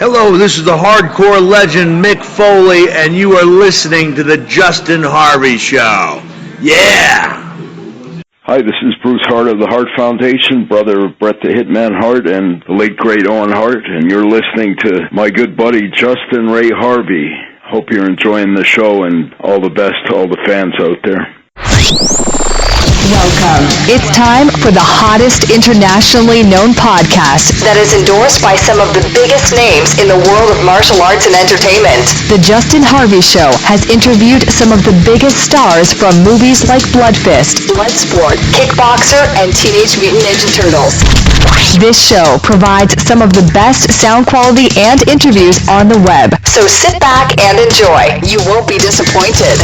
Hello, this is the hardcore legend Mick Foley, and you are listening to the Justin Harvey Show. Yeah! Hi, this is Bruce Hart of the Hart Foundation, brother of Bret the Hitman Hart and the late great Owen Hart, and you're listening to my good buddy Justin Ray Harvey. Hope you're enjoying the show, and all the best to all the fans out there. Welcome. It's time for the hottest internationally known podcast that is endorsed by some of the biggest names in the world of martial arts and entertainment. The Justin Harvey Show has interviewed some of the biggest stars from movies like Blood Fist, Bloodsport, Kickboxer, and Teenage Mutant Ninja Turtles. This show provides some of the best sound quality and interviews on the web. So sit back and enjoy. You won't be disappointed.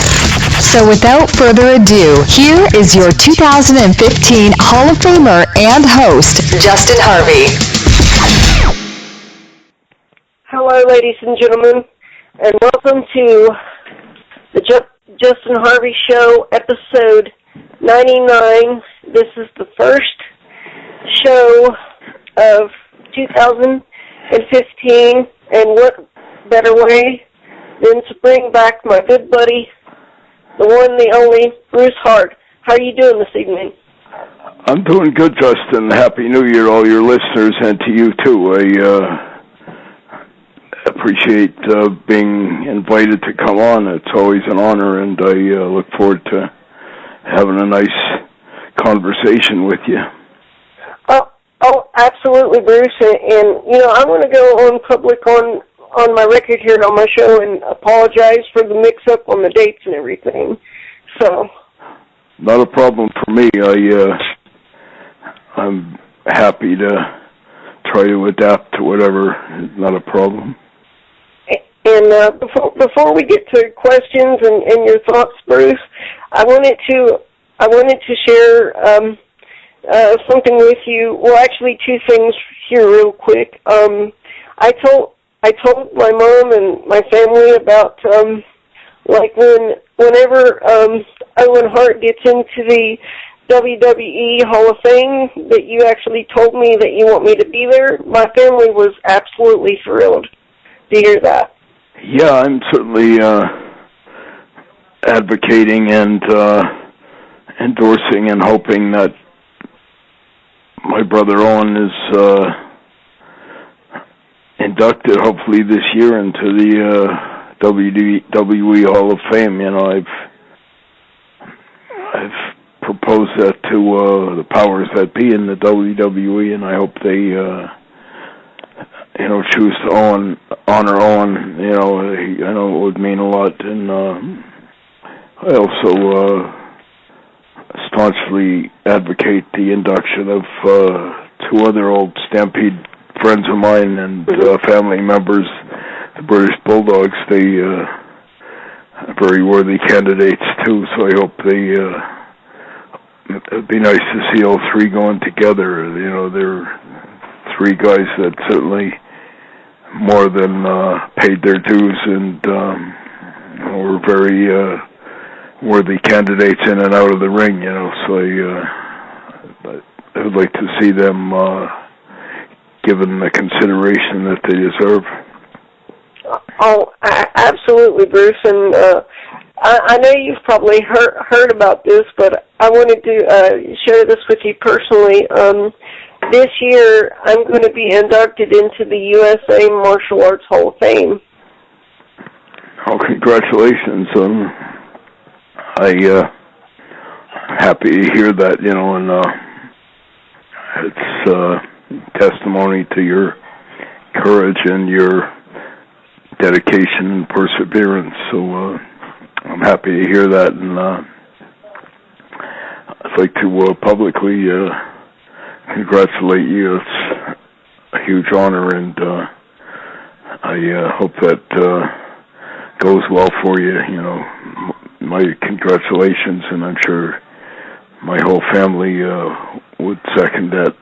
So without further ado, here is your 2015 Hall of Famer and host, Justin Harvey. Hello, ladies and gentlemen, and welcome to the Justin Harvey Show, episode 99. This is the first show of 2015, and what better way than to bring back my good buddy, the one, the only, Bruce Hart. How are you doing this evening? I'm doing good, Justin. Happy New Year, all your listeners, and to you, too. I appreciate being invited to come on. It's always an honor, and I look forward to having a nice conversation with you. Oh, absolutely, Bruce. And you know, I want to go on public on my record here on my show and apologize for the mix-up on the dates and everything. So, not a problem for me. I'm happy to try to adapt to whatever. Not a problem. And before we get to questions and your thoughts, Bruce, I wanted to share something with you. Well, actually, two things here, real quick. I told my mom and my family about whenever Owen Hart gets into the WWE Hall of Fame, that you actually told me that you want me to be there. My family was absolutely thrilled to hear that. Yeah, I'm certainly advocating and endorsing and hoping that my brother Owen is inducted hopefully this year into the WWE Hall of Fame. You know, I've proposed that to the powers that be in the WWE, and I hope they choose to honor Owen. You know, I know it would mean a lot, and I also staunchly advocate the induction of two other old Stampede friends of mine and family members, the British Bulldogs. They are very worthy candidates too, so I hope it'd be nice to see all three going together. You know, they're three guys that certainly more than paid their dues and were very worthy candidates in and out of the ring, you know, so I would like to see them given the consideration that they deserve. Oh, absolutely, Bruce, and I know you've probably heard about this, but I wanted to share this with you personally. This year, I'm going to be inducted into the USA Martial Arts Hall of Fame. Oh, congratulations. I'm happy to hear that, you know, and it's testimony to your courage and your dedication and perseverance. So I'm happy to hear that, and I'd like to publicly congratulate you. It's a huge honor, and I hope that goes well for you. You know, my congratulations, and I'm sure my whole family would second that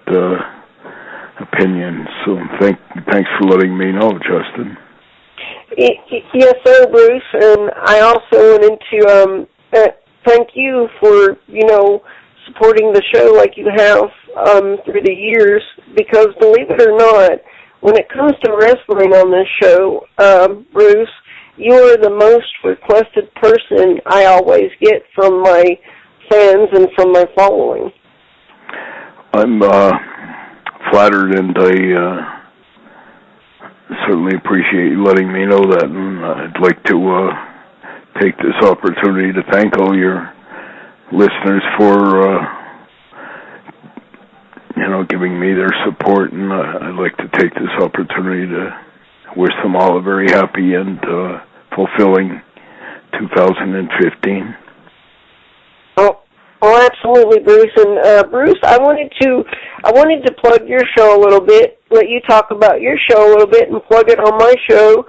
opinion. So thanks for letting me know, Justin. Yes, sir, Bruce, and I also wanted to thank you for, you know, supporting the show like you have through the years, because believe it or not, when it comes to wrestling on this show, Bruce, you are the most requested person I always get from my fans and from my following. I'm flattered, and I certainly appreciate you letting me know that, and I'd like to take this opportunity to thank all your listeners for giving me their support, and I'd like to take this opportunity to wish them all a very happy and fulfilling 2015. Oh, absolutely, Bruce. And Bruce, I wanted to plug your show a little bit, let you talk about your show a little bit, and plug it on my show.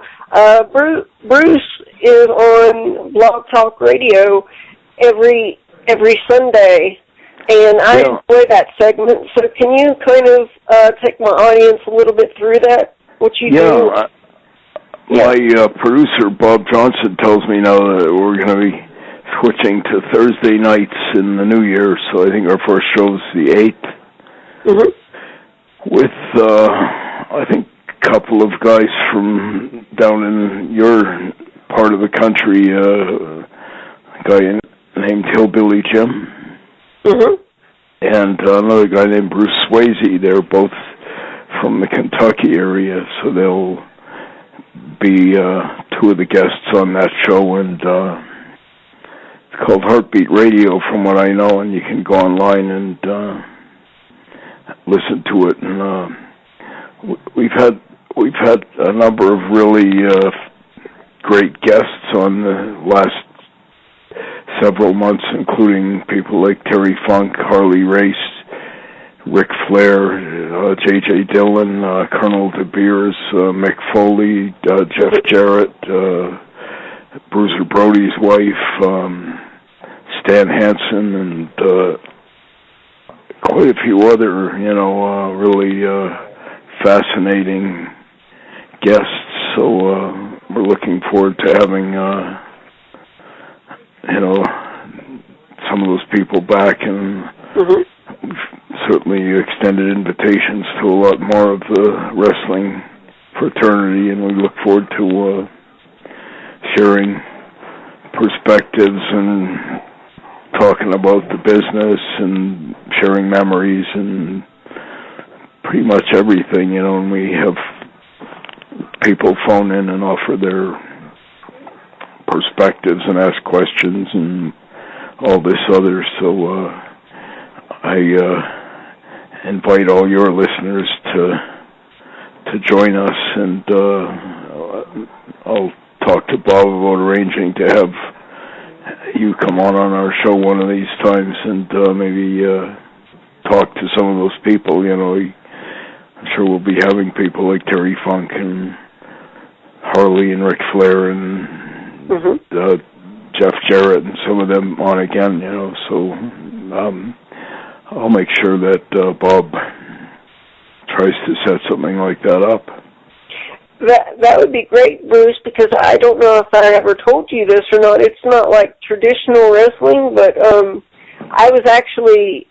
Bruce is on Blog Talk Radio every Sunday, and I enjoy that segment. So can you kind of take my audience a little bit through that? What you do? My producer, Bob Johnson, tells me now that we're going to be switching to Thursday nights in the new year, so I think our first show is the 8th. Mm-hmm. With, I think, a couple of guys from down in your part of the country, a guy named Hillbilly Jim, mm-hmm. and another guy named Bruce Swayze. They're both from the Kentucky area, so they'll be two of the guests on that show, and it's called Heartbeat Radio, from what I know, and you can go online and listen to it. And we've had a number of really great guests on the last several months, including people like Terry Funk, Harley Race, Ric Flair, J.J. Dillon, Colonel De Beers, Mick Foley, Jeff Jarrett, Bruiser Brody's wife, Stan Hansen, and quite a few other, really fascinating guests. So we're looking forward to having, some of those people back, and mm-hmm. certainly extended invitations to a lot more of the wrestling fraternity, and we look forward to sharing perspectives and talking about the business and sharing memories and pretty much everything, and we have people phone in and offer their perspectives and ask questions and all this other. So I invite all your listeners to join us, and I'll talk to Bob about arranging to have you come on our show one of these times and maybe talk to some of those people. I'm sure we'll be having people like Terry Funk and Harley and Ric Flair and mm-hmm. Jeff Jarrett and some of them on again, so I'll make sure that Bob tries to set something like that up. That would be great, Bruce, because I don't know if I ever told you this or not. It's not like traditional wrestling, but I was actually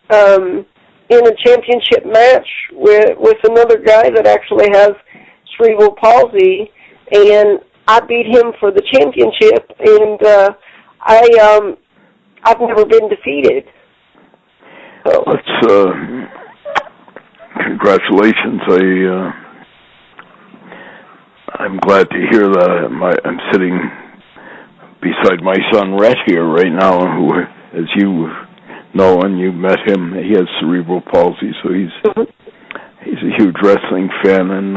in a championship match with another guy that actually has cerebral palsy, and I beat him for the championship, and I've never been defeated. So. Congratulations. I'm glad to hear that. I'm sitting beside my son Rhett here right now, who, as you know, and you met him, he has cerebral palsy, so he's a huge wrestling fan, and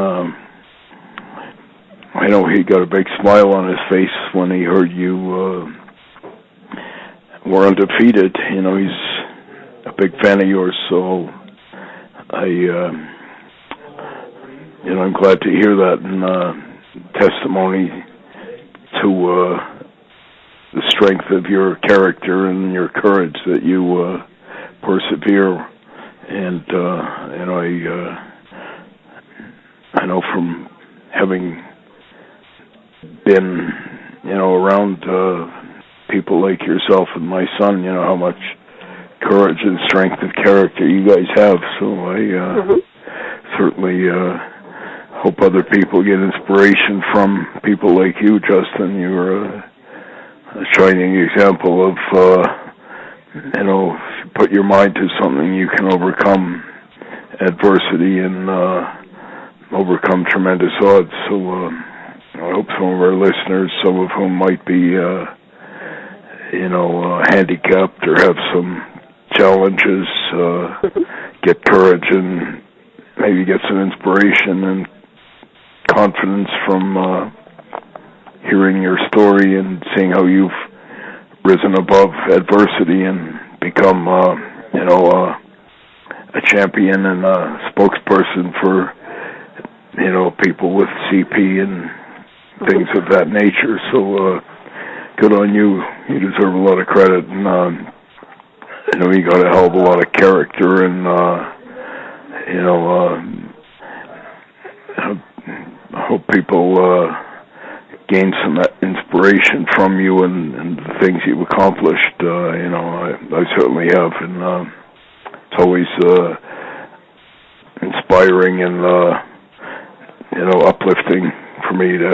I know he got a big smile on his face when he heard you were undefeated. He's a big fan of yours, so I'm glad to hear that, and testimony to the strength of your character and your courage that you persevere. And I know from having been around people like yourself and my son, how much courage and strength of character you guys have. So I certainly hope other people get inspiration from people like you, Justin. You're a shining example of, if you put your mind to something, you can overcome adversity and overcome tremendous odds. So I hope some of our listeners, some of whom might be, handicapped or have some challenges, get courage and maybe get some inspiration and confidence from hearing your story and seeing how you've risen above adversity and become, a champion and a spokesperson for, people with CP and things of that nature. So good on you. You deserve a lot of credit. And, you got a hell of a lot of character and, I hope people gain some inspiration from you and the things you've accomplished. I certainly have, and it's always inspiring and uplifting for me to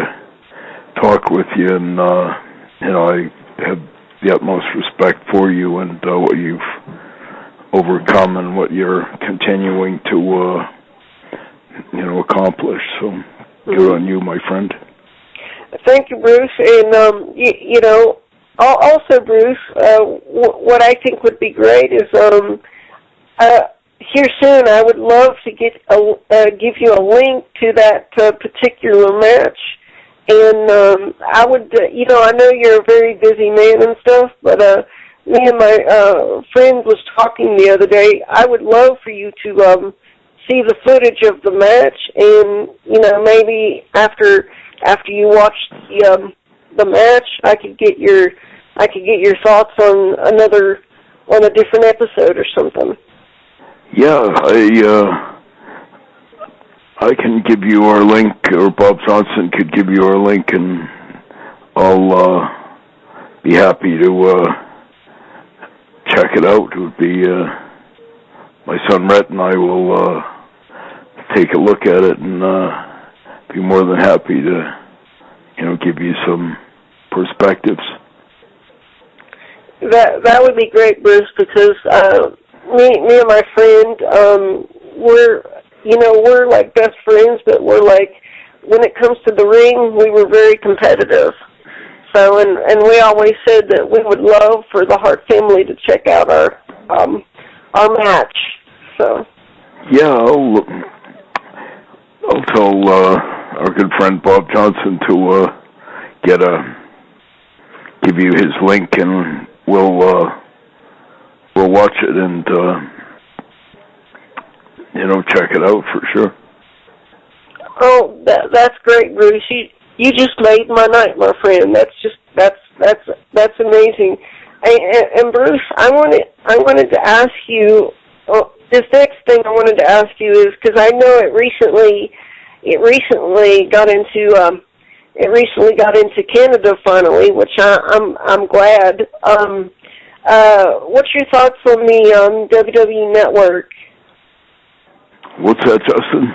talk with you. And I have the utmost respect for you and what you've overcome and what you're continuing to accomplish. So good on you, my friend. Thank you, Bruce. And also, Bruce, what I think would be great is here soon I would love to give you a link to that particular match. And I would, I know you're a very busy man and stuff, but me and my friend was talking the other day. I would love for you to see the footage of the match, and maybe after you watch the match, I could get your thoughts on a different episode or something. Yeah, I can give you our link, or Bob Johnson could give you our link, and I'll be happy to check it out. It would be my son Rhett and I will take a look at it and be more than happy to, give you some perspectives. That would be great, Bruce, because me and my friend, we're like best friends, but we're like, when it comes to the ring, we were very competitive. So, and we always said that we would love for the Hart family to check out our match. So. Yeah, I'll tell our good friend Bob Johnson to give you his link, and we'll watch it and check it out for sure. Oh, that's great, Bruce. You just made my night, my friend. That's amazing. And Bruce, I wanted to ask you. This next thing I wanted to ask you is, because I know it recently got into Canada finally, which I'm glad. What's your thoughts on the WWE Network? What's that, Justin?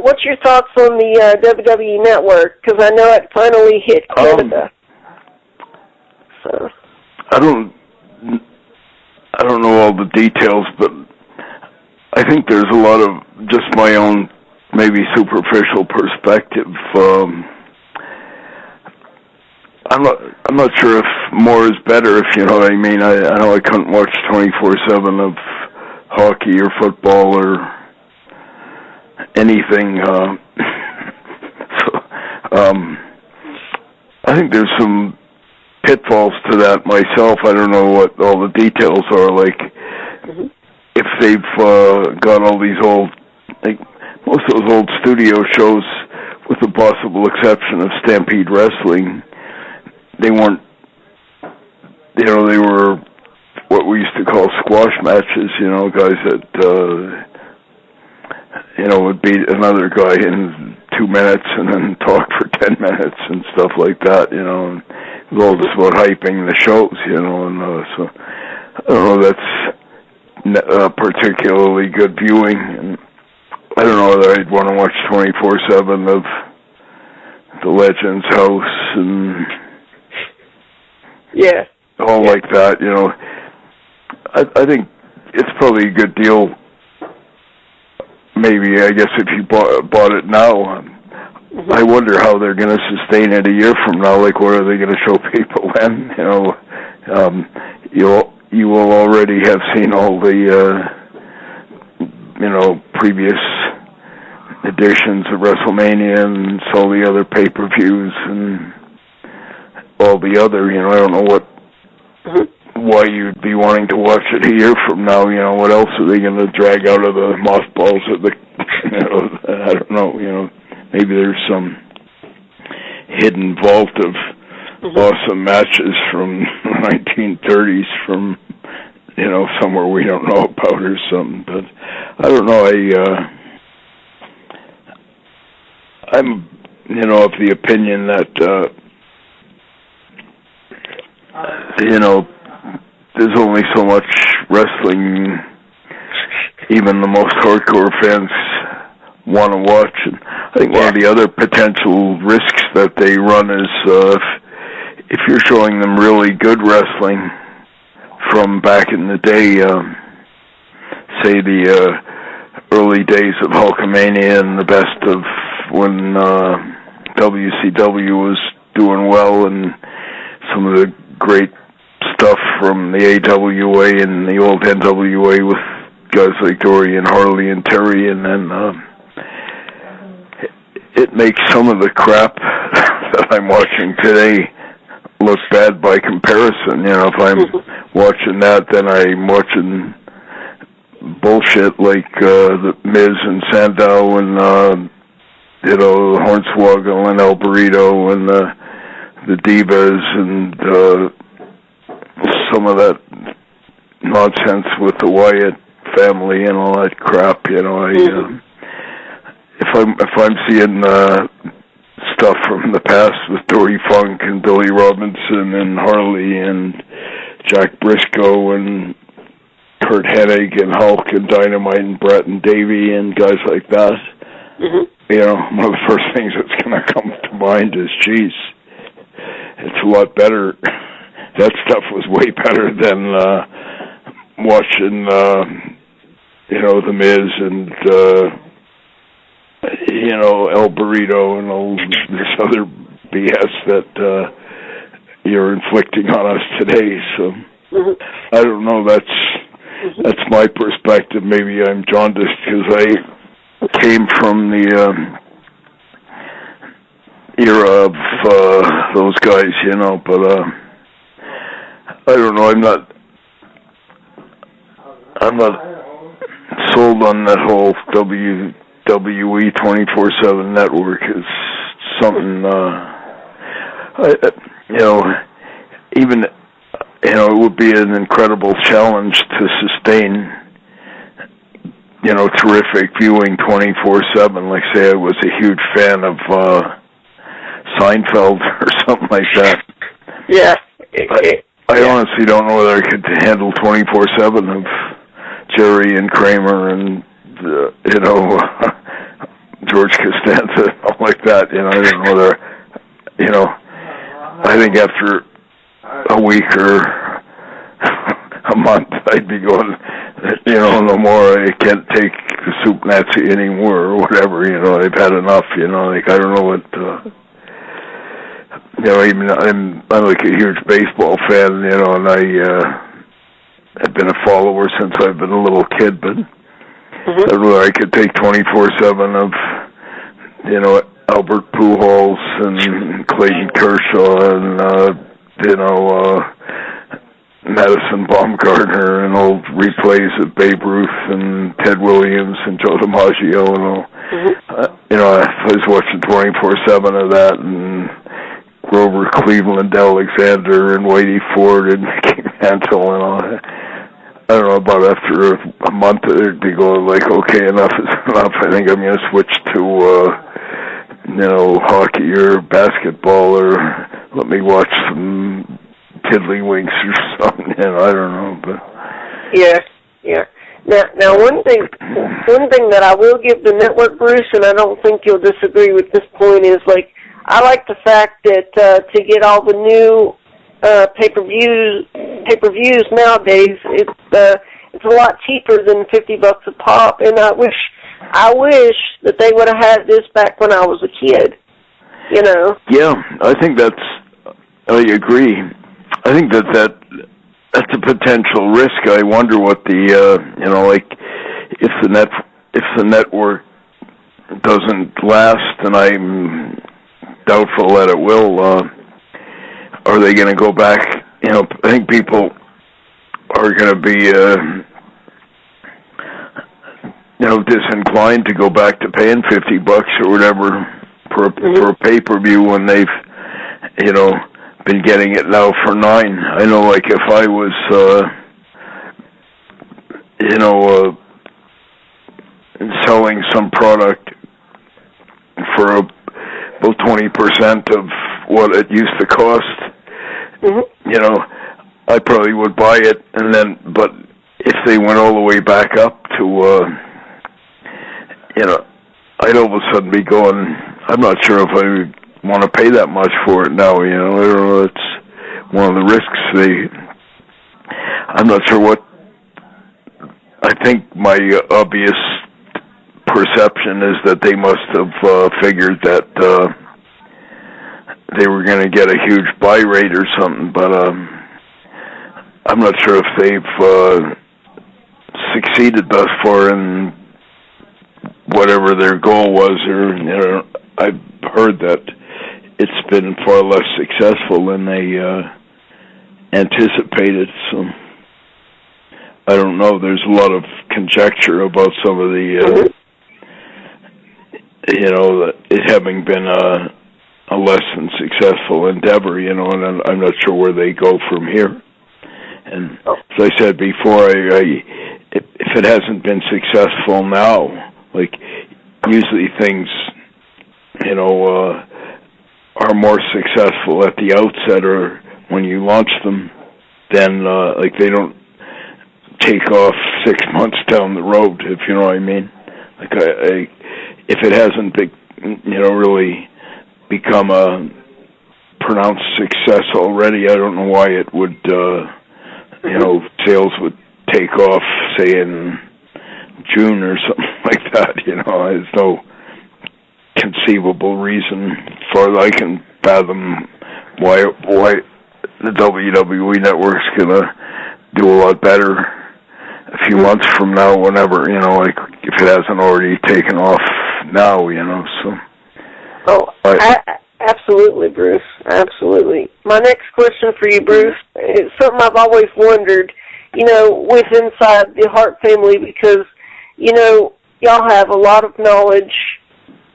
What's your thoughts on the WWE Network? Because I know it finally hit Canada. So I don't know all the details, but I think there's a lot of just my own maybe superficial perspective. I'm not sure if more is better, if you know what I mean. I know I couldn't watch 24/7 of hockey or football or anything. I think there's some pitfalls to that myself. I don't know what all the details are, like if they've got all these old, like most of those old studio shows, with the possible exception of Stampede Wrestling, they weren't, they were what we used to call squash matches, guys that, would beat another guy in 2 minutes and then talk for 10 minutes and stuff like that, and it was all just about hyping the shows, and so I don't know, that's particularly good viewing. And I don't know whether I'd want to watch 24/7 of the Legends House and all like that. You know, I think it's probably a good deal. Maybe, I guess, if you bought it now. I wonder how they're going to sustain it a year from now. Like, what are they going to show people when? You know, you will already have seen all the previous editions of WrestleMania and all the other pay-per-views and all the other. You know, I don't know why you'd be wanting to watch it a year from now. You know, what else are they going to drag out of the mothballs of the? I don't know. You know. Maybe there's some hidden vault of awesome matches from the 1930s from, somewhere we don't know about or something. But I don't know. I'm, of the opinion that, there's only so much wrestling even the most hardcore fans want to watch. And I think one of the other potential risks that they run is if you're showing them really good wrestling from back in the day, say the early days of Hulkamania and the best of when WCW was doing well, and some of the great stuff from the AWA and the old NWA with guys like Dory and Harley and Terry, and then it makes some of the crap that I'm watching today look bad by comparison. If I'm watching that, then I'm watching bullshit like the Miz and Sandow and Hornswoggle and El Burrito and the Divas and some of that nonsense with the Wyatt family and all that crap. If I'm seeing stuff from the past with Dory Funk and Billy Robinson and Harley and Jack Briscoe and Kurt Hennig and Hulk and Dynamite and Brett and Davey and guys like that, one of the first things that's going to come to mind is, geez, it's a lot better. That stuff was way better than watching, the Miz and El Burrito and all this other BS that you're inflicting on us today. So I don't know. That's my perspective. Maybe I'm jaundiced because I came from the era of those guys, But I don't know. I'm not sold on that whole WWE 24/7 network. Is something, even, it would be an incredible challenge to sustain, terrific viewing 24/7. Like, say I was a huge fan of Seinfeld or something like that. Yeah. I honestly don't know whether I could handle 24/7 of Jerry and Kramer and, George Costanza, all like that. I don't know whether, I think after a week or a month, I'd be going, no more, I can't take the soup Nazi anymore or whatever, I've had enough, I don't know what, even I'm like a huge baseball fan, and I've been a follower since I've been a little kid, but I don't know, I could take 24/7 of, Albert Pujols and Clayton Kershaw and, Madison Baumgartner and old replays of Babe Ruth and Ted Williams and Joe DiMaggio and all. I was watching 24/7 of that, and Grover Cleveland Alexander and Whitey Ford and Mickey Mantle and all that. I don't know, about after a month it'd be going like, okay, enough is enough. I think I'm going to switch to, hockey or basketball, or let me watch some Tiddlywinks or something. I don't know, but yeah. Now one thing one thing that I will give the network, Bruce, and I don't think you'll disagree with this point, is like I like the fact that to get all the new pay-per-views nowadays, it's a lot cheaper than $50 a pop, and I wish that they would have had this back when I was a kid. You know. Yeah, I think I agree. I think that's a potential risk. I wonder what the like if the network doesn't last, and I'm doubtful that it will. Are they going to go back? I think people are going to be disinclined to go back to paying $50 or whatever for a pay-per-view when they've been getting it now for $9. I know, like, if I was selling some product for about 20% of what it used to cost, I probably would buy it, but if they went all the way back up to I'd all of a sudden be going, I'm not sure if I want to pay that much for it now, I don't know, it's one of the risks I'm not sure what, I think my obvious perception is that they must have figured that they were going to get a huge buy rate or something, but I'm not sure if they've succeeded thus far in whatever their goal was, or I've heard that it's been far less successful than they anticipated. So I don't know. There's a lot of conjecture about some of the, it having been a less than successful endeavor, and I'm not sure where they go from here. And as I said before, if it hasn't been successful now, like usually things, are more successful at the outset or when you launch them, then like they don't take off 6 months down the road, if you know what I mean. Like if it hasn't been, really become a pronounced success already, I don't know why it would, sales would take off, say in June or something like that. There's no conceivable reason, as far as I can fathom, why the WWE Network's gonna do a lot better a few months from now, whenever, like if it hasn't already taken off now, so. Oh, absolutely, Bruce. Absolutely. My next question for you, Bruce, is something I've always wondered, with inside the Hart family, because, y'all have a lot of knowledge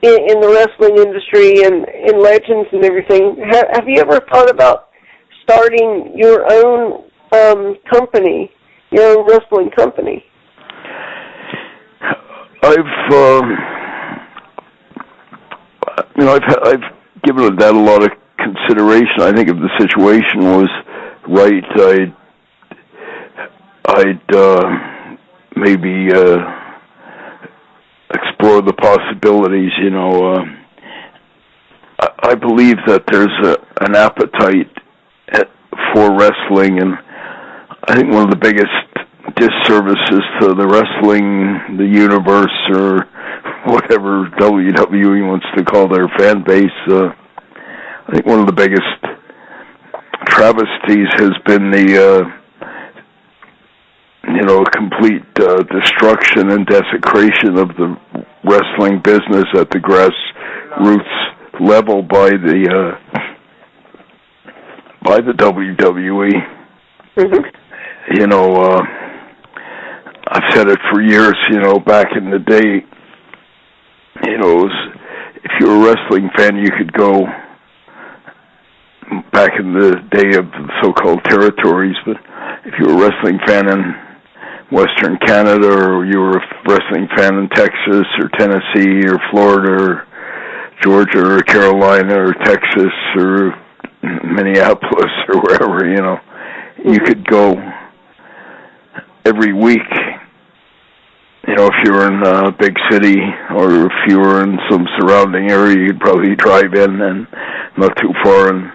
in the wrestling industry and in legends and everything. Have you ever thought about starting your own company, your own wrestling company? I've given that a lot of consideration. I think if the situation was right, I'd maybe explore the possibilities. I believe that there's an appetite for wrestling, and I think one of the biggest disservices to the wrestling, the universe, or whatever WWE wants to call their fan base, I think one of the biggest travesties has been the complete destruction and desecration of the wrestling business at the grassroots level by the WWE. I've said it for years, back in the day, if you were a wrestling fan, you could go back in the day of the so-called territories, but if you were a wrestling fan in Western Canada, or you were a wrestling fan in Texas or Tennessee or Florida or Georgia or Carolina or Texas or Minneapolis or wherever, you could go every week, if you were in a big city or if you were in some surrounding area, you'd probably drive in and not too far and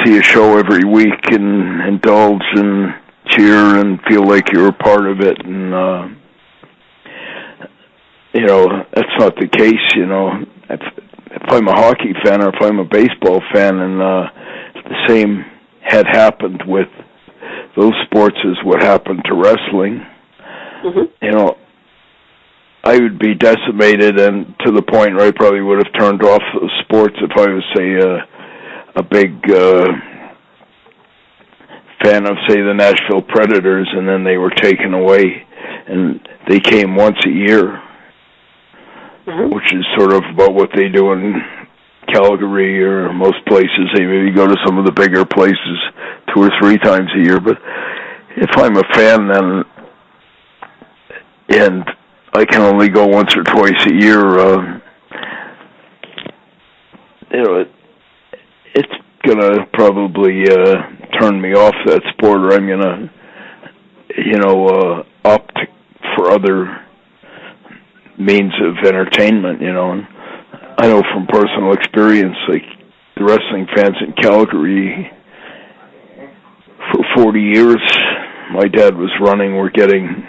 see a show every week and indulge and cheer and feel like you were part of it. And, that's not the case, If I'm a hockey fan or if I'm a baseball fan and the same had happened with those sports as what happened to wrestling, I would be decimated, and to the point where I probably would have turned off those sports if I was, say, a big fan of, say, the Nashville Predators, and then they were taken away, and they came once a year, which is sort of about what they do in Calgary or most places. They maybe go to some of the bigger places 2 or 3 times a year. But if I'm a fan then, and I can only go once or twice a year, it's going to probably turn me off that sport, or I'm going to, opt for other means of entertainment, and I know from personal experience, like the wrestling fans in Calgary, for 40 years, my dad was running, were getting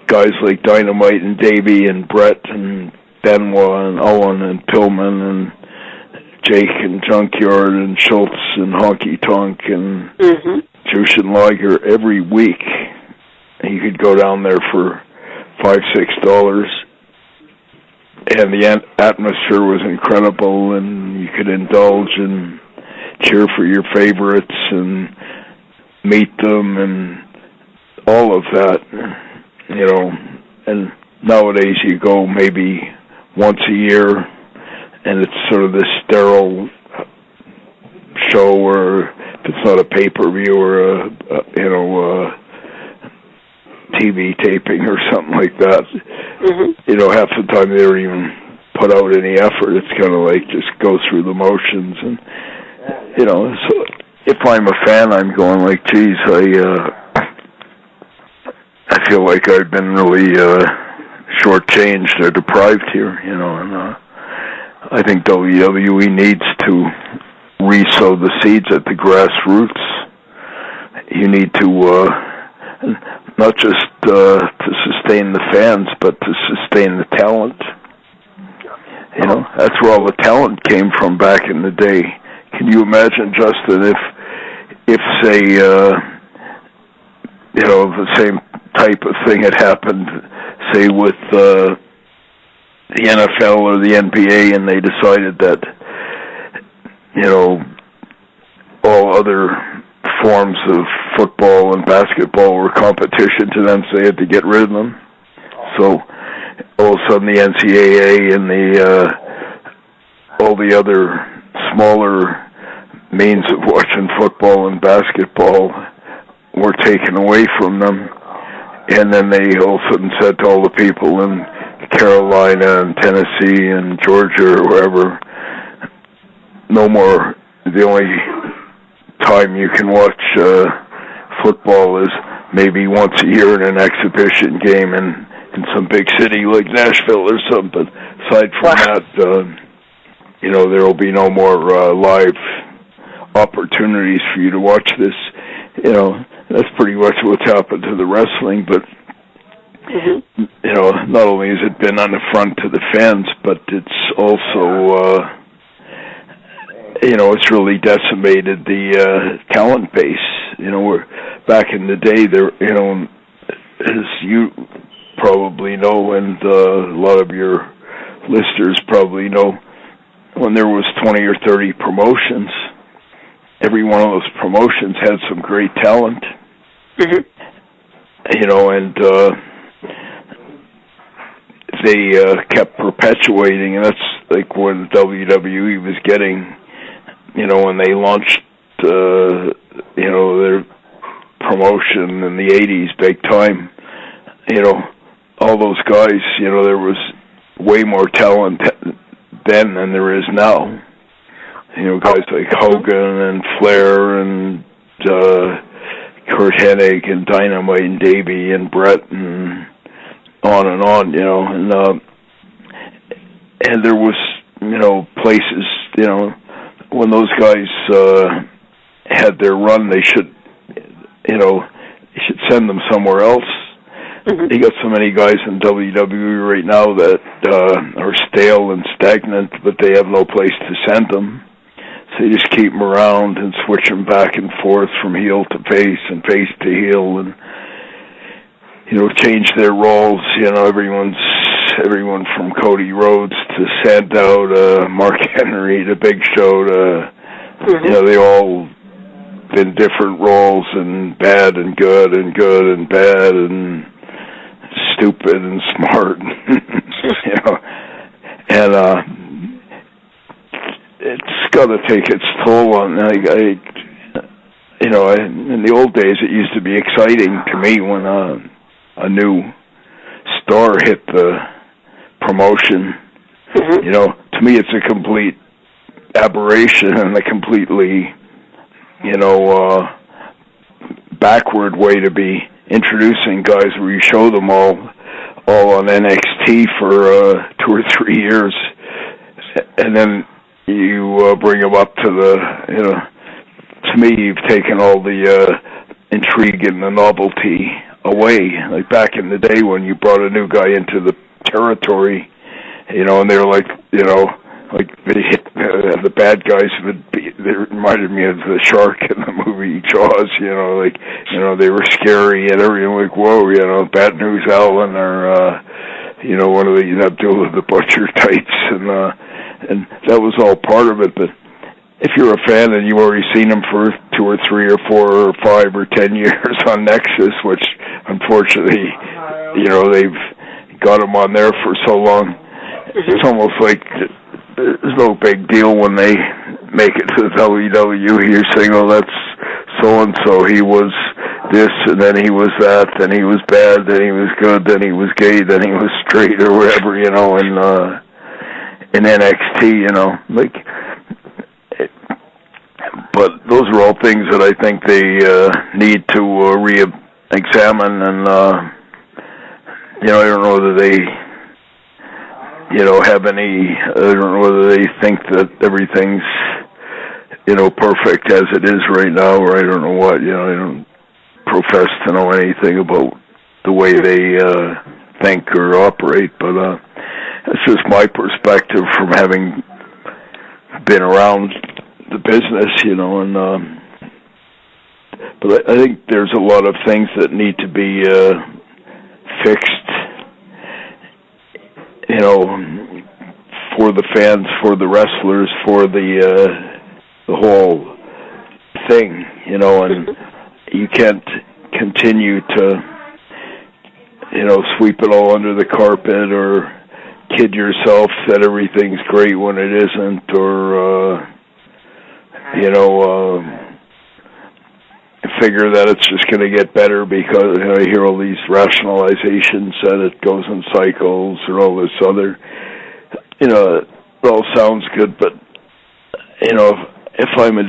guys like Dynamite and Davey and Brett and Benoit and Owen and Pillman and Jake and Junkyard and Schultz and Honky Tonk and Jushin Liger every week. And you could go down there for $5-6, and the atmosphere was incredible, and you could indulge and cheer for your favorites and meet them and all of that, and nowadays you go maybe once a year, and it's sort of this sterile show where if it's not a pay-per-view or a TV taping or something like that, half the time they don't even put out any effort. It's kind of like just go through the motions, and so if I'm a fan, I'm going like, geez, I feel like I've been really shortchanged or deprived here, and I think WWE needs to re-sow the seeds at the grassroots. You need to not just to sustain the fans, but to sustain the talent. That's where all the talent came from back in the day. Can you imagine, Justin, if say, the same type of thing had happened, say, with the NFL or the NBA, and they decided that, all other forms of football and basketball were competition to them, so they had to get rid of them. So all of a sudden the NCAA and all the other smaller means of watching football and basketball were taken away from them. And then they all of a sudden said to all the people in Carolina and Tennessee and Georgia or wherever, no more. The only time you can watch football is maybe once a year in an exhibition game in some big city like Nashville or something. But aside from that, there will be no more live opportunities for you to watch this. That's pretty much what's happened to the wrestling. But not only has it been on affront to the fans, but it's also it's really decimated the talent base. Where back in the day, there, as you probably know, and a lot of your listeners probably know, when there was 20 or 30 promotions, every one of those promotions had some great talent. And they kept perpetuating, and that's like when WWE was getting, when they launched, their promotion in the 80s, big time, all those guys, there was way more talent then than there is now. Guys like Hogan and Flair and Kurt Hennig and Dynamite and Davey and Brett and on, you know, and there was, you know, places, you know, when those guys had their run, they should, you know, they should send them somewhere else. Mm-hmm. You got so many guys in WWE right now that are stale and stagnant, but they have no place to send them. So you just keep them around and switch them back and forth from heel to face and face to heel, and you know, change their roles. You know, everyone from Cody Rhodes to Sandow to Mark Henry to Big Show to you know, they all been different roles, and bad and good and good and bad and stupid and smart. You know, and it's got to take its toll on. You know, in the old days, it used to be exciting to me when a new star hit the promotion. Mm-hmm. You know, to me, it's a complete aberration and a completely, you know, backward way to be introducing guys, where you show them all on NXT for 2 or 3 years, and then you bring them up to the, you know, to me, you've taken all the intrigue and the novelty away. Like back in the day when you brought a new guy into the territory, you know, and they were like, you know, like they hit the bad guys they reminded me of the shark in the movie Jaws, you know, like, you know, they were scary and everything, like, whoa, you know, Bad News Allen, or you know, one of the Abdullah the Butcher types, and that was all part of it. But if you're a fan and you've already seen them for 2 or 3 or 4 or 5 or 10 years on Nexus, which unfortunately, you know, they've got them on there for so long, it's almost like there's no big deal when they make it to the WWE. You're saying, oh, that's so-and-so. He was this, and then he was that, then he was bad, then he was good, then he was gay, then he was straight, or whatever, you know, in NXT, you know. Like, but those are all things that I think they need to re-examine, and, you know, I don't know whether they, you know, have any, I don't know whether they think that everything's, you know, perfect as it is right now, or I don't know what, you know, I don't profess to know anything about the way they think or operate, but that's just my perspective from having been around the business, you know, and but I think there's a lot of things that need to be fixed, you know, for the fans, for the wrestlers, for the whole thing, you know, and you can't continue to, you know, sweep it all under the carpet or kid yourself that everything's great when it isn't, or, you know, figure that it's just going to get better because, you know, I hear all these rationalizations that it goes in cycles or all this other, you know, it all sounds good, but, you know, if I'm in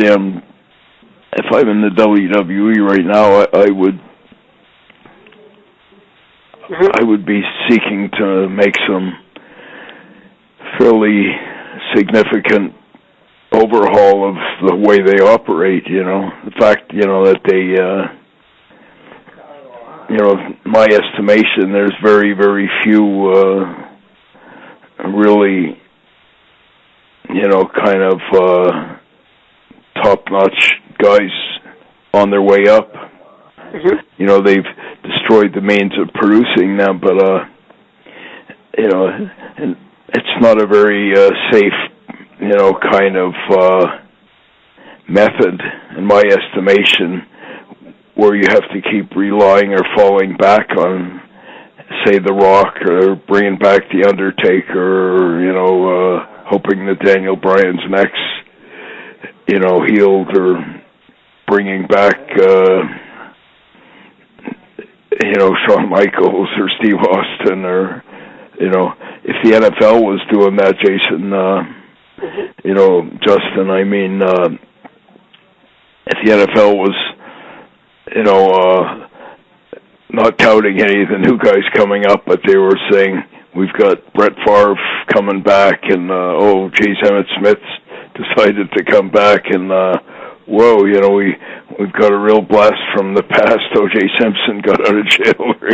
the WWE right now, I would be seeking to make some fairly significant overhaul of the way they operate, you know. The fact, you know, that they, you know, my estimation, there's very, very few really, you know, kind of top-notch guys on their way up. Mm-hmm. You know, they've destroyed the means of producing them, but, you know, and it's not a very safe, you know, kind of method, in my estimation, where you have to keep relying or falling back on, say, The Rock, or bringing back The Undertaker, or, you know, hoping that Daniel Bryan's next, you know, healed, or bringing back, you know, Shawn Michaels or Steve Austin, or, you know, if the NFL was doing that, Jason, you know, Justin, I mean, if the NFL was, not touting any of the new guys coming up, but they were saying we've got Brett Favre coming back, and geez, Emmitt Smith's decided to come back, and whoa, we've got a real blast from the past. O.J. Simpson got out of jail, or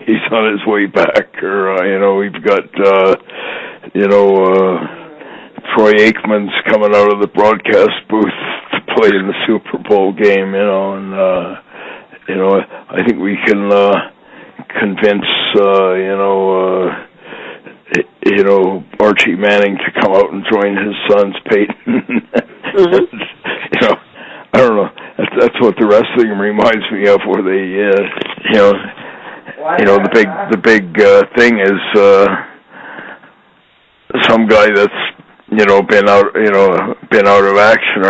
he's on his way back, or we've got Troy Aikman's coming out of the broadcast booth to play in the Super Bowl game, and I think we can convince Archie Manning to come out and join his sons, Peyton. I don't know. That's what the wrestling reminds me of, where they, the big thing is some guy that's been out of action.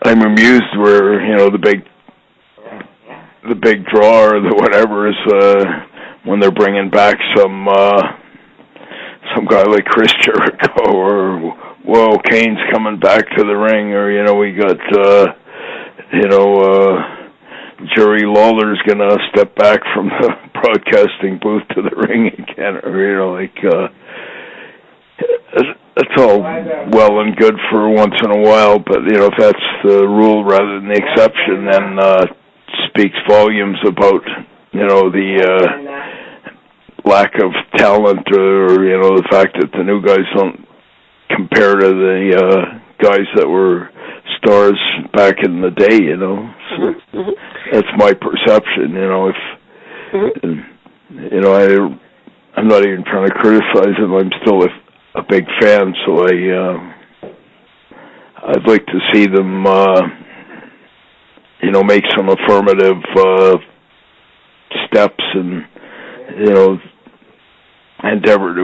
I'm amused where the big draw or the whatever is when they're bringing back some guy like Chris Jericho, or whoa, Kane's coming back to the ring, or we got Jerry Lawler's gonna step back from the broadcasting booth to the ring again, or that's all well and good for once in a while, but if that's the rule rather than the exception, then speaks volumes about the lack of talent, or the fact that the new guys don't compare to the guys that were stars back in the day. So that's my perception. I'm not even trying to criticize them. I'm still a big fan, so I'd like to see them make some affirmative steps and endeavor to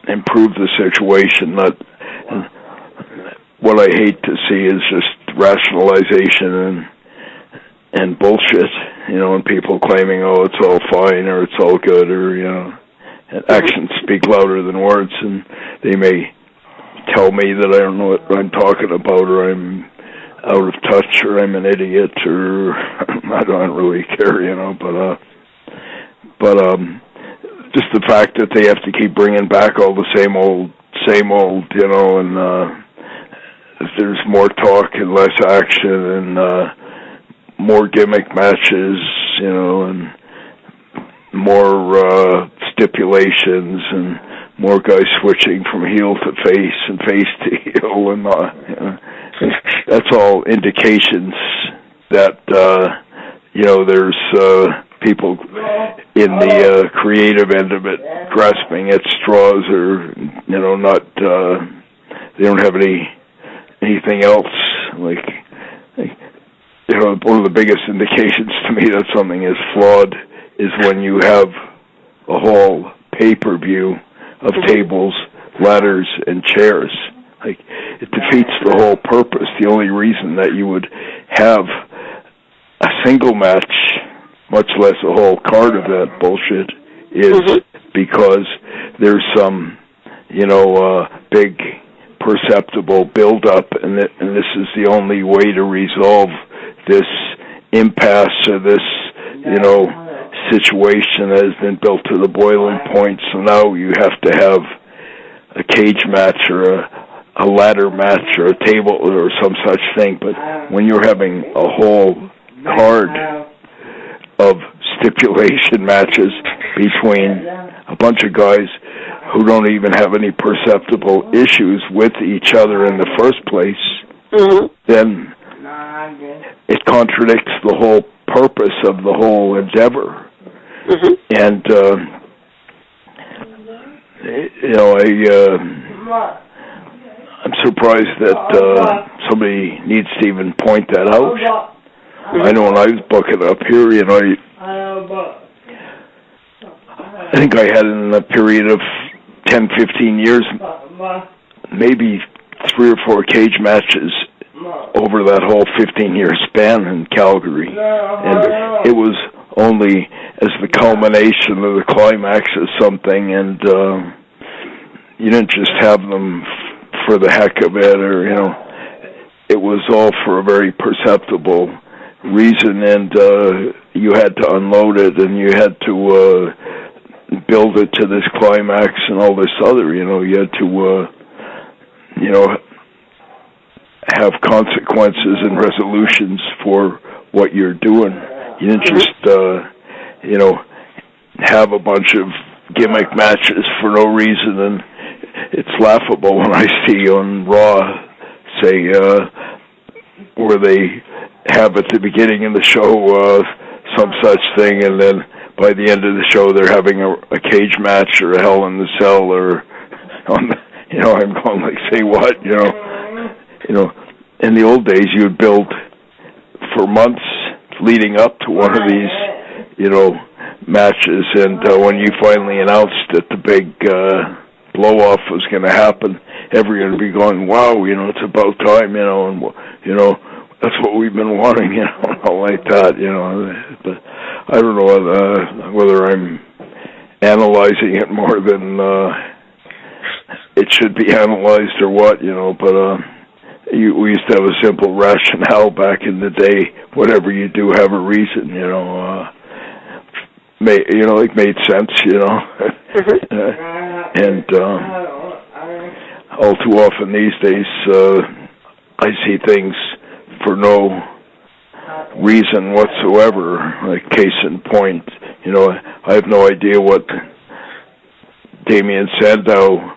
improve the situation. What I hate to see is just rationalization and bullshit, and people claiming, it's all fine, or it's all good, or actions speak louder than words, and they may tell me that I don't know what I'm talking about, or I'm out of touch, or I'm an idiot, or I don't really care, but just the fact that they have to keep bringing back all the same old, and there's more talk and less action, and more gimmick matches, and more stipulations, and more guys switching from heel to face and face to heel, and that's all indications that there's people in the creative end of it grasping at straws, or not. They don't have anything else. One of the biggest indications to me that something is flawed is when you have a whole pay-per-view of tables, ladders, and chairs. It defeats the whole purpose. The only reason that you would have a single match, much less a whole card of that bullshit, is because there's some, big perceptible build-up, and this is the only way to resolve this impasse, or this, situation that has been built to the boiling point. So now you have to have a cage match, or a ladder match, or a table, or some such thing. But when you're having a whole card of stipulation matches between a bunch of guys who don't even have any perceptible issues with each other in the first place, then it contradicts the whole purpose of the whole endeavor. And I'm surprised that somebody needs to even point that out. I know when I was booking up here, I think I had in a period of 10, 15 years, maybe 3 or 4 cage matches over that whole 15-year span in Calgary. And it was only as the culmination of the climax of something, and you didn't just have them for the heck of it, or, it was all for a very perceptible reason, and you had to unload it, and you had to build it to this climax and all this other. You had to have consequences and resolutions for what you're doing. You didn't just have a bunch of gimmick matches for no reason. And it's laughable when I see on Raw, say, where they have at the beginning of the show some such thing, and then by the end of the show they're having a cage match or a Hell in the Cell, or on the, I'm going like, say what? In the old days you would build for months leading up to one of these, matches, and when you finally announced that the big blow-off was going to happen, everyone would be going, wow, it's about time, and that's what we've been wanting, all like that, But I don't know whether I'm analyzing it more than it should be analyzed or what, but we used to have a simple rationale back in the day. Whatever you do, have a reason, made sense, and all too often these days, I see things for no reason whatsoever. Like case in point, I have no idea what Damien Sandow,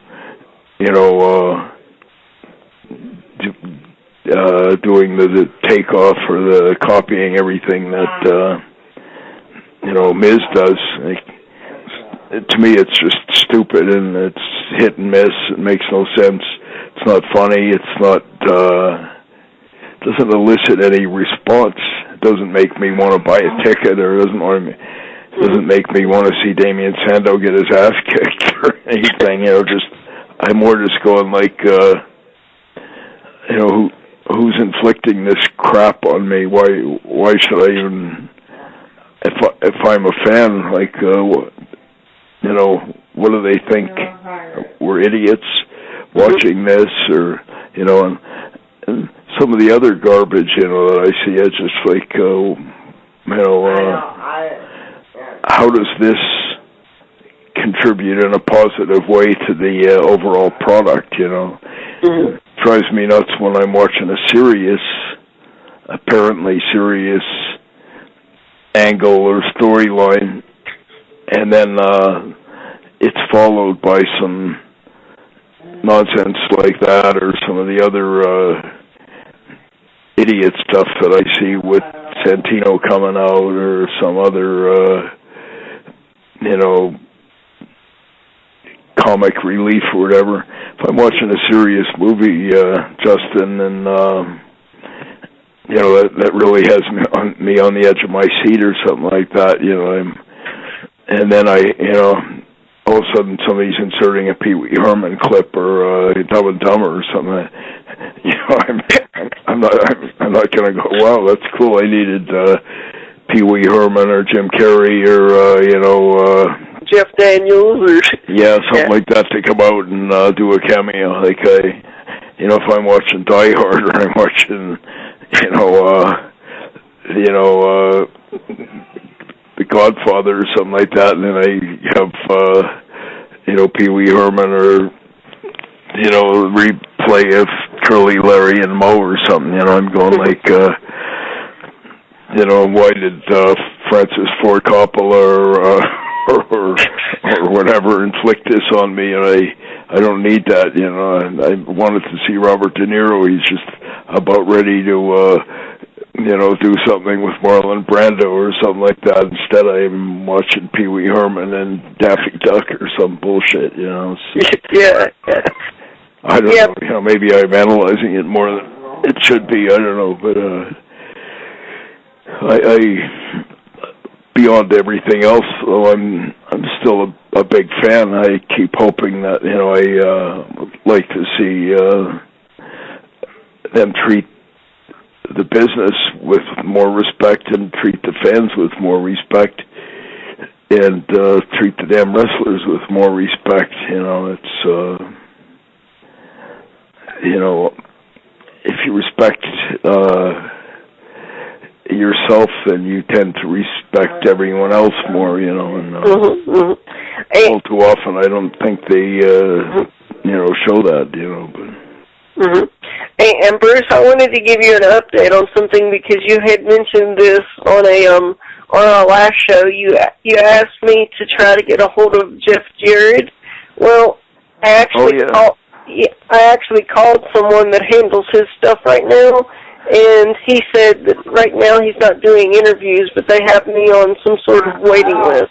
doing the takeoff or the copying everything that Miz does. To me, it's just stupid, and it's hit and miss. It makes no sense. It's not funny. It's not. Doesn't elicit any response. It doesn't make me want to buy a ticket, or doesn't make me want to see Damien Sandow get his ass kicked or anything. I'm more just going like, who's inflicting this crap on me? Why should I even? If I'm a fan, like, what do they think? We're idiots watching this, or and some of the other garbage, that I see. It's just like, how does this contribute in a positive way to the overall product? It drives me nuts when I'm watching a apparently serious angle or storyline, and then it's followed by some nonsense like that, or some of the other idiot stuff that I see with Santino coming out, or some other comic relief or whatever. If I'm watching a serious movie, Justin, and that really has me on the edge of my seat or something like that, and then all of a sudden somebody's inserting a Pee Wee Herman clip or Dumb and Dumber or something. I'm not going to go, wow, that's cool. I needed Pee Wee Herman or Jim Carrey or Jeff Daniels or something like that to come out and do a cameo. Like if I'm watching Die Hard, or I'm watching The Godfather or something like that, and then I have Pee Wee Herman, or replay of Curly, Larry, and Moe or something. I'm going like, why did Francis Ford Coppola or whatever inflict this on me? And I don't need that. And I wanted to see Robert De Niro. He's just about ready to do something with Marlon Brando or something like that. Instead, I'm watching Pee Wee Herman and Daffy Duck or some bullshit, So, I don't know. Maybe I'm analyzing it more than it should be. I don't know, but I beyond everything else, though, I'm still a big fan. I keep hoping that I would like to see them treat the business with more respect and treat the fans with more respect, and treat the damn wrestlers with more respect. It's if you respect your yourself, then you tend to respect everyone else more, you know. And all too often, I don't think they, show that, you know. But. And Bruce, I wanted to give you an update on something because you had mentioned this on our last show. You asked me to try to get a hold of Jeff Jarrett. Well, I actually called someone that handles his stuff right now, and he said that right now he's not doing interviews, but they have me on some sort of waiting list.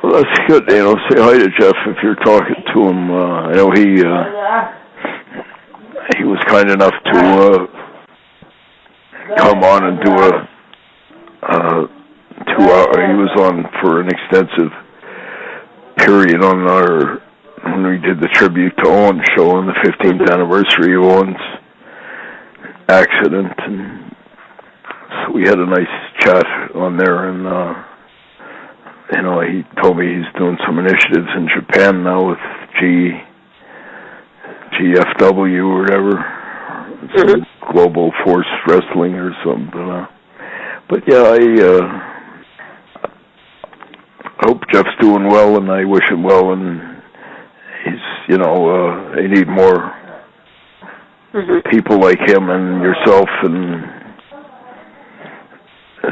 Well, that's good. You know, say hi to Jeff if you're talking to him. I know he was kind enough to come on and do a 2-hour. He was on for an extensive period on when we did the tribute to Owen show on the 15th anniversary of Owen's accident, and so we had a nice chat on there. And he told me he's doing some initiatives in Japan now with GFW or whatever, Global Force Wrestling or something. But yeah, I hope Jeff's doing well, and I wish him well. And he's, they need more people like him and yourself, and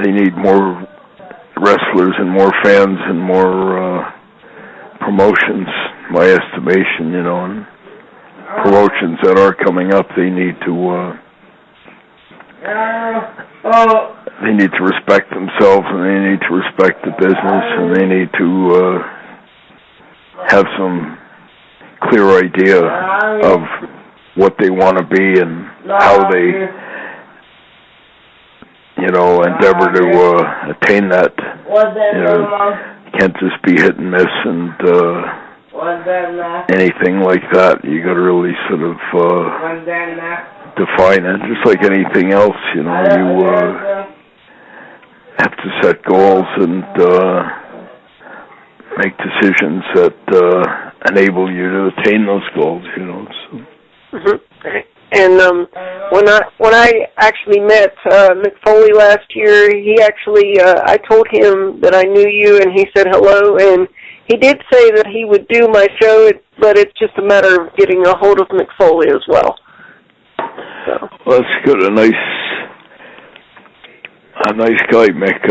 they need more wrestlers and more fans and more promotions, my estimation, and promotions that are coming up. They need to respect themselves, and they need to respect the business, and they need to have some clear idea of what they want to be and how they endeavor to attain that. Can't just be hit and miss and anything like that. You got to really sort of define it, just like anything else. You have to set goals and make decisions that enable you to attain those goals. So. And when I actually met Mick Foley last year, he actually I told him that I knew you, and he said hello, and he did say that he would do my show, but it's just a matter of getting a hold of Mick Foley as well. So. Well, that's good. A nice guy, Mick.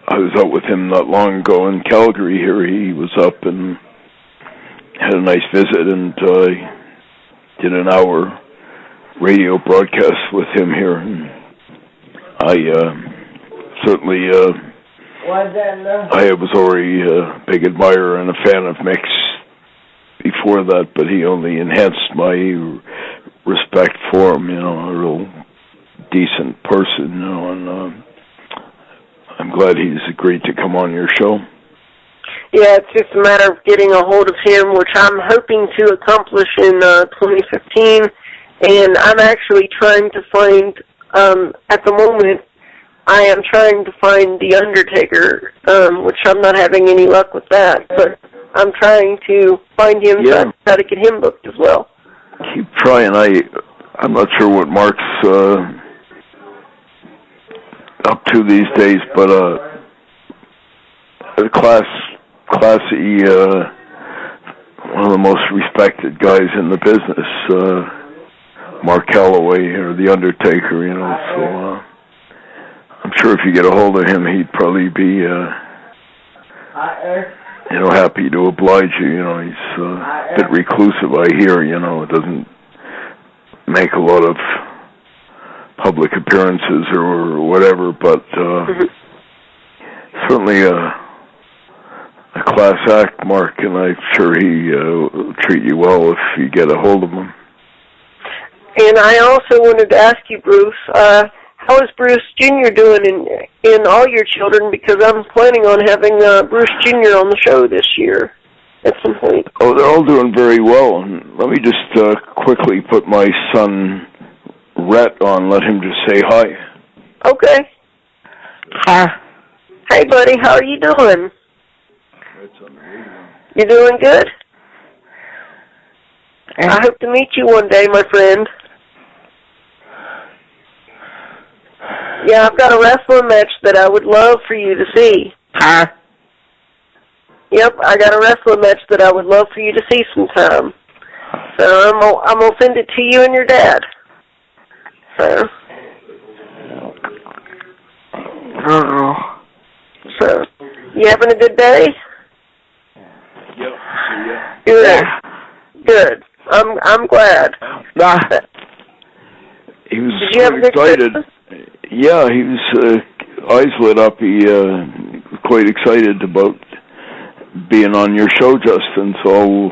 I was out with him not long ago in Calgary. Here, he was up and had a nice visit, and did an hour radio broadcast with him here, and I certainly I was already a big admirer and a fan of Mick's before that, but he only enhanced my respect for him. A real decent person, and I'm glad he's agreed to come on your show. Yeah, it's just a matter of getting a hold of him, which I'm hoping to accomplish in 2015. And I'm actually trying to find, at the moment, I am trying to find The Undertaker, which I'm not having any luck with that. But I'm trying to find him, so I try to get him booked as well. Keep trying. I'm not sure what Mark's up to these days, but classy, one of the most respected guys in the business, Mark Calloway, or The Undertaker, so I'm sure if you get a hold of him, he'd probably be, happy to oblige you. He's a bit reclusive, I hear, doesn't make a lot of public appearances or whatever, but certainly a class act, Mark, and I'm sure he will treat you well if you get a hold of him. And I also wanted to ask you, Bruce, how is Bruce Jr. doing in all your children? Because I'm planning on having Bruce Jr. on the show this year at some point. Oh, they're all doing very well. And let me just quickly put my son Rhett on. Let him just say hi. Okay. Hey, buddy, how are you doing? You doing good? I hope to meet you one day, my friend. Yeah, I've got a wrestling match that I would love for you to see. Huh? Yep, I got a wrestling match that I would love for you to see sometime. So I'm gonna send it to you and your dad. So. So, you having a good day? Yep. Good. Yeah. Good. I'm glad. He was Did you have a good excited. Christmas? Yeah, he was eyes lit up. He was quite excited about being on your show, Justin. So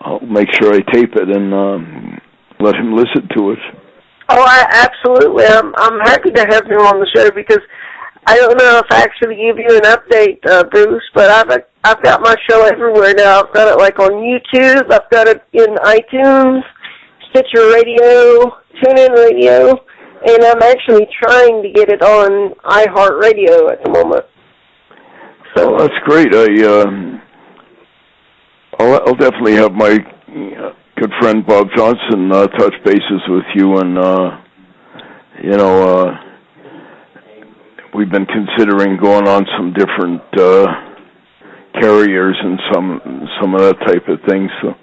I'll make sure I tape it and let him listen to it. Oh, absolutely. I'm happy to have you on the show because I don't know if I actually give you an update, Bruce, but I've got my show everywhere now. I've got it like on YouTube. I've got it in iTunes, Stitcher Radio, TuneIn Radio, and I'm actually trying to get it on iHeart Radio at the moment. So well, that's great. I'll definitely have my good friend Bob Johnson touch bases with you, and we've been considering going on some different carriers and some of that type of thing. So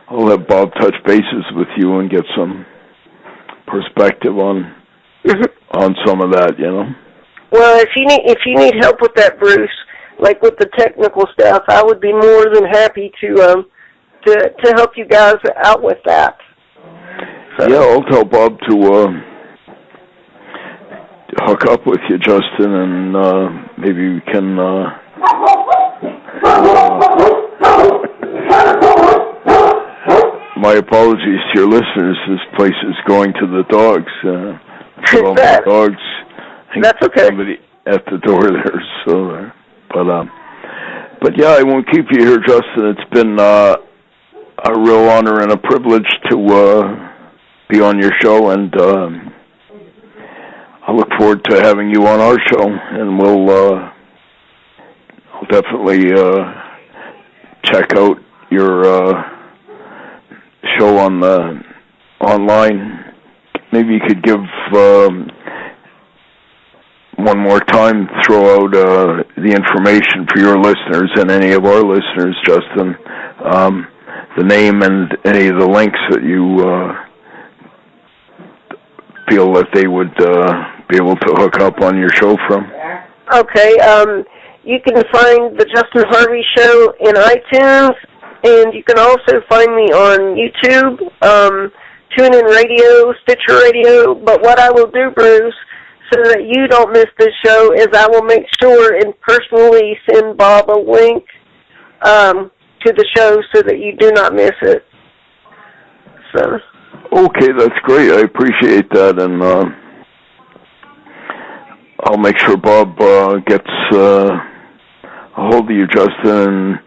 I'll have Bob touch bases with you and get some perspective on some of that. Well, if you need help with that, Bruce, like with the technical stuff, I would be more than happy to help you guys out with that. So. Yeah, I'll tell Bob to hook up with you, Justin, and maybe we can. My apologies to your listeners. This place is going to the dogs. All my dogs. That's okay. Somebody at the door there. So, but yeah, I won't keep you here, Justin. It's been a real honor and a privilege to be on your show, and I look forward to having you on our show, and I'll definitely check out your show on online. Maybe you could give one more time, throw out the information for your listeners and any of our listeners, Justin, the name and any of the links that you feel that they would be able to hook up on your show from. Okay, you can find the Justin Harvey Show in iTunes, and you can also find me on YouTube, TuneIn Radio, Stitcher Radio. But what I will do, Bruce, so that you don't miss this show, is I will make sure and personally send Bob a link to the show so that you do not miss it. So. Okay, that's great. I appreciate that, and I'll make sure Bob gets a hold of you, Justin, and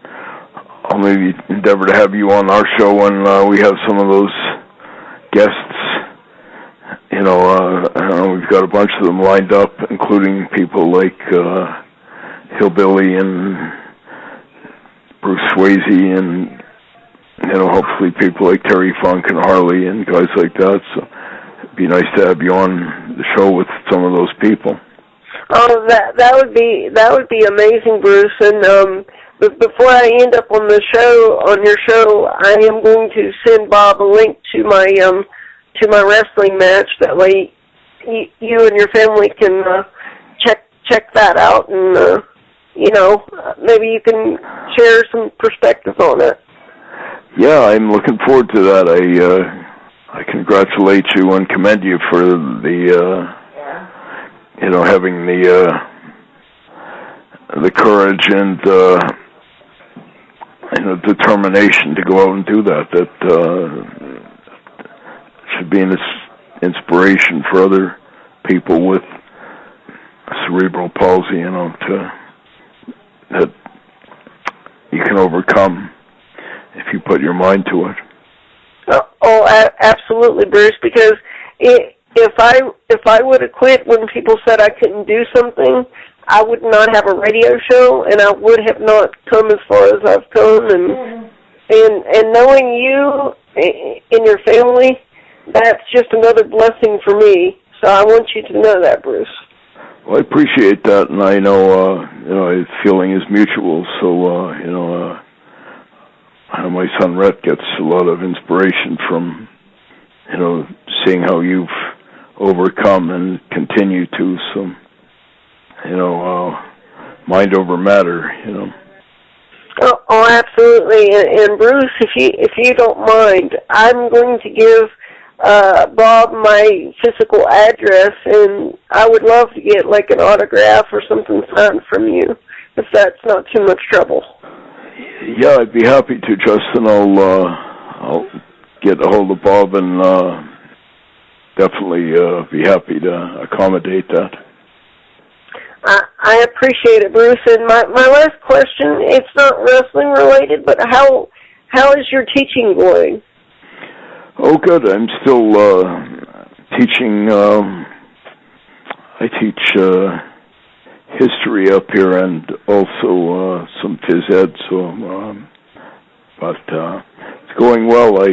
I'll maybe endeavor to have you on our show when we have some of those guests. I don't know, we've got a bunch of them lined up, including people like Hillbilly and Bruce Swayze, and hopefully people like Terry Funk and Harley and guys like that. So it'd be nice to have you on the show with some of those people. Oh, that would be amazing, Bruce. And but before I end up on your show, I am going to send Bob a link to my wrestling match. That way, you and your family can check that out, and maybe you can share some perspective on it. Yeah, I'm looking forward to that. I congratulate you and commend you for the having the courage and determination to go out and do that. That should be an inspiration for other people with cerebral palsy. That you can overcome if you put your mind to it. Oh, absolutely, Bruce. Because if I would have quit when people said I couldn't do something, I would not have a radio show, and I would have not come as far as I've come. And knowing you and your family, that's just another blessing for me. So I want you to know that, Bruce. Well, I appreciate that, and I know, the feeling is mutual. So, my son Rhett gets a lot of inspiration from, seeing how you've overcome and continue to. So, mind over matter. Oh, absolutely. And Bruce, if you don't mind, I'm going to give Bob my physical address, and I would love to get like an autograph or something signed from you, if that's not too much trouble. Yeah, I'd be happy to, Justin. I'll get a hold of Bob and definitely be happy to accommodate that. I appreciate it, Bruce. And my last question, it's not wrestling related, but how is your teaching going? Oh, good. I'm still teaching. I teach history up here and also some phys ed. So, but it's going well. I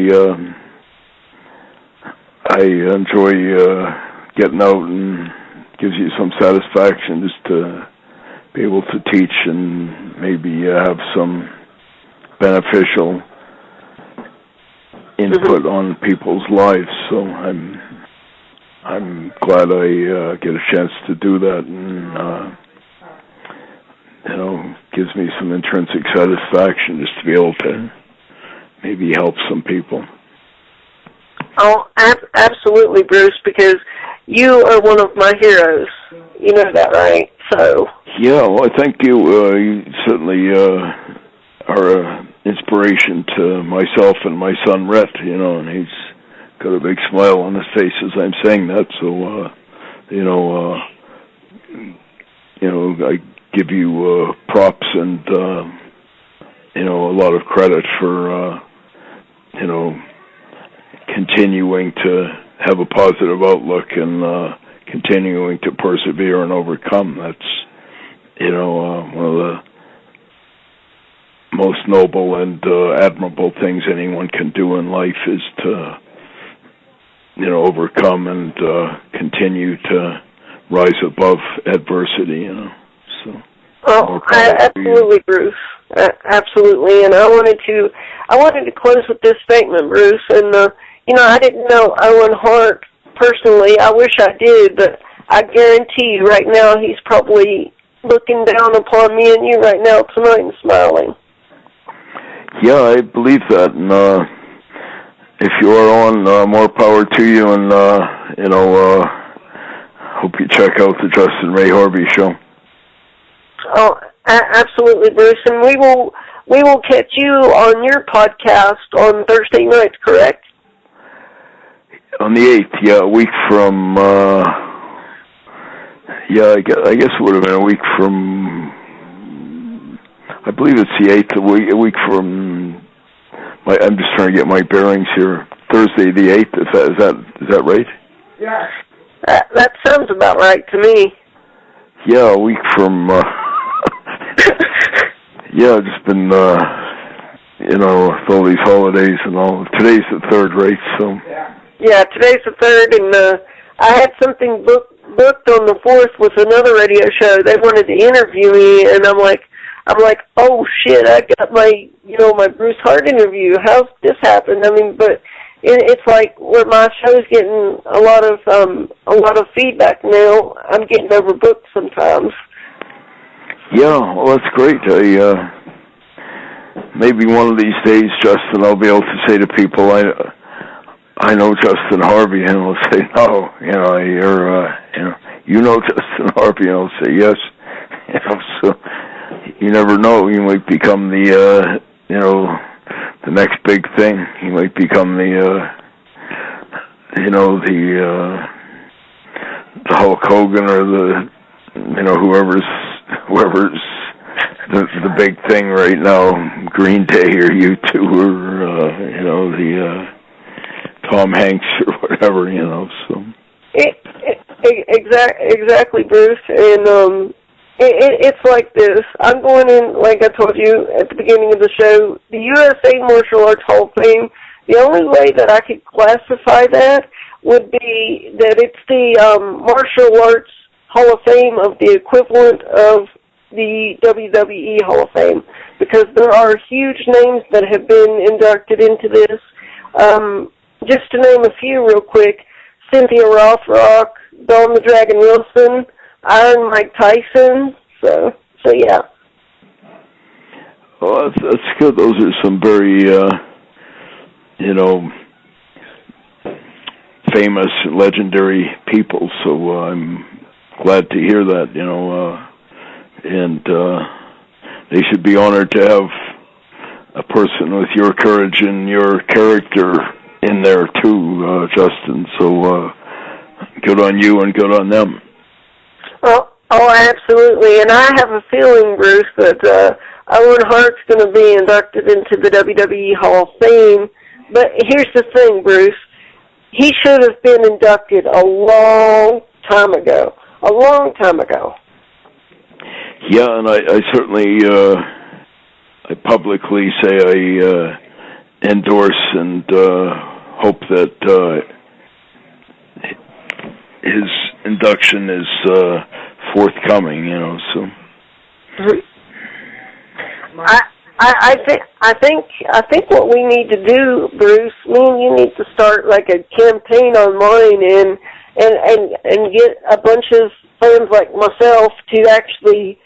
enjoy getting out, and gives you some satisfaction just to be able to teach and maybe have some beneficial input on people's lives. So I'm glad I get a chance to do that, and gives me some intrinsic satisfaction just to be able to maybe help some people. Oh, absolutely, Bruce, because you are one of my heroes. You know that, right? So. Yeah, well, I thank you. You certainly are an inspiration to myself and my son Rhett, and he's got a big smile on his face as I'm saying that. So, I give you props and, a lot of credit for, continuing to have a positive outlook and continuing to persevere and overcome. That's, one of the most noble and admirable things anyone can do in life is to, overcome and continue to rise above adversity, So. Oh, absolutely, Bruce. Absolutely. And I wanted to close with this statement, Bruce. And I didn't know Owen Hart personally. I wish I did, but I guarantee you right now he's probably looking down upon me and you right now tonight and smiling. Yeah, I believe that. And if you are on, more power to you. And hope you check out the Justin Ray Harvey Show. Oh, absolutely, Bruce. And we will catch you on your podcast on Thursday nights, correct? On the 8th, yeah, a week from, I guess it would have been a week from, I believe it's the 8th, a week from, I'm just trying to get my bearings here, Thursday the 8th, is that right? Yes. That sounds about right to me. Yeah, a week from, just been, with all these holidays and all. Today's the 3rd, right? So. Yeah, today's the 3rd, and I had something booked on the 4th with another radio show. They wanted to interview me, and I'm like, oh shit, I got my Bruce Hart interview. How's this happened? I mean, but it's like where my show's getting a lot of feedback now. I'm getting overbooked sometimes. Yeah, well, that's great. Maybe one of these days, Justin, I'll be able to say to people, I know Justin Harvey, and they'll say, no, you know Justin Harvey, and I'll say, yes. So you never know. You might become the next big thing. You might become the Hulk Hogan or the, whoever's the big thing right now, Green Day or U2 or, the Tom Hanks or whatever, so. Exactly, Bruce. And it's like this. I'm going in, like I told you at the beginning of the show, the USA Martial Arts Hall of Fame. The only way that I could classify that would be that it's the Martial Arts Hall of Fame of the equivalent of the WWE Hall of Fame, because there are huge names that have been inducted into this. Just to name a few real quick: Cynthia Rothrock, Dawn the Dragon Wilson, Iron Mike Tyson. So yeah. Oh, that's good. Those are some very, famous, legendary people. So I'm glad to hear that. And they should be honored to have a person with your courage and your character in there too, Justin. So good on you and good on them. Oh, absolutely. And I have a feeling, Bruce, that Owen Hart's going to be inducted into the WWE Hall of Fame. But here's the thing, Bruce. He should have been inducted a long time ago. A long time ago. Yeah, and I certainly, I publicly say I endorse and hope that his induction is forthcoming. So. I think what we need to do, Bruce, me and you need to start like a campaign online and get a bunch of fans like myself to actually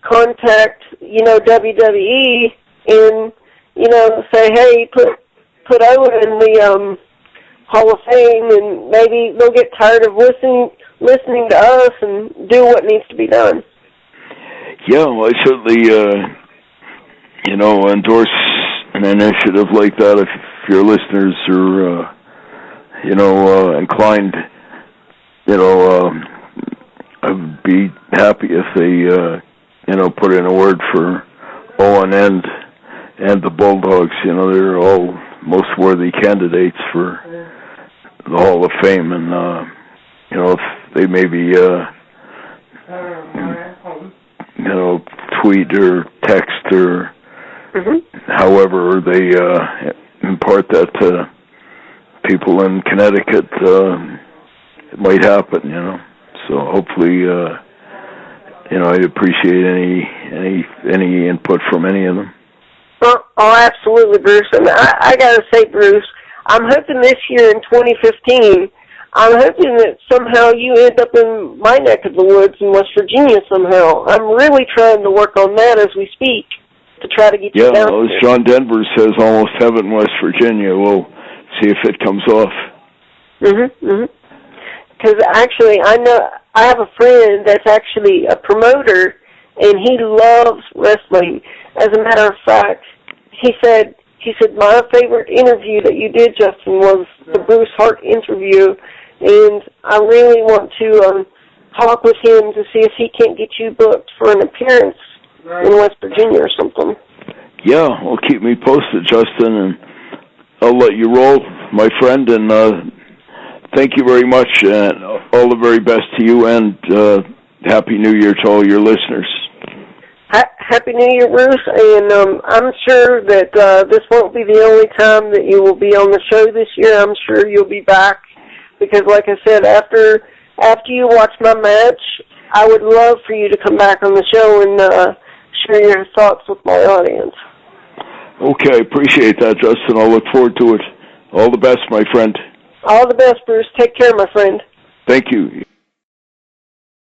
contact, WWE and, say, hey, put Owen in the Hall of Fame, and maybe they'll get tired of listening to us and do what needs to be done. Yeah, well, I certainly, endorse an initiative like that if your listeners are, inclined, I'd be happy if they, put in a word for Owen and the Bulldogs. They're all most worthy candidates for the Hall of Fame, and, if they maybe, tweet or text or however they impart that to people in Connecticut, it might happen, So hopefully, I'd appreciate any input from any of them. Oh, absolutely, Bruce. And I got to say, Bruce, I'm hoping this year in 2015, I'm hoping that somehow you end up in my neck of the woods in West Virginia somehow. I'm really trying to work on that as we speak to try to get you down. Yeah, well, as Sean Denver says, almost heaven, West Virginia. We'll see if it comes off. Because actually, I know I have a friend that's actually a promoter, and he loves wrestling. As a matter of fact, he said my favorite interview that you did, Justin, was the Bruce Hart interview, and I really want to talk with him to see if he can't get you booked for an appearance in West Virginia or something. Yeah, well, keep me posted, Justin, and I'll let you roll, my friend, and thank you very much, and all the very best to you, and Happy New Year to all your listeners. Happy New Year, Bruce, and I'm sure that this won't be the only time that you will be on the show this year. I'm sure you'll be back, because like I said, after you watch my match, I would love for you to come back on the show and share your thoughts with my audience. Okay, appreciate that, Justin. I'll look forward to it. All the best, my friend. All the best, Bruce. Take care, my friend. Thank you.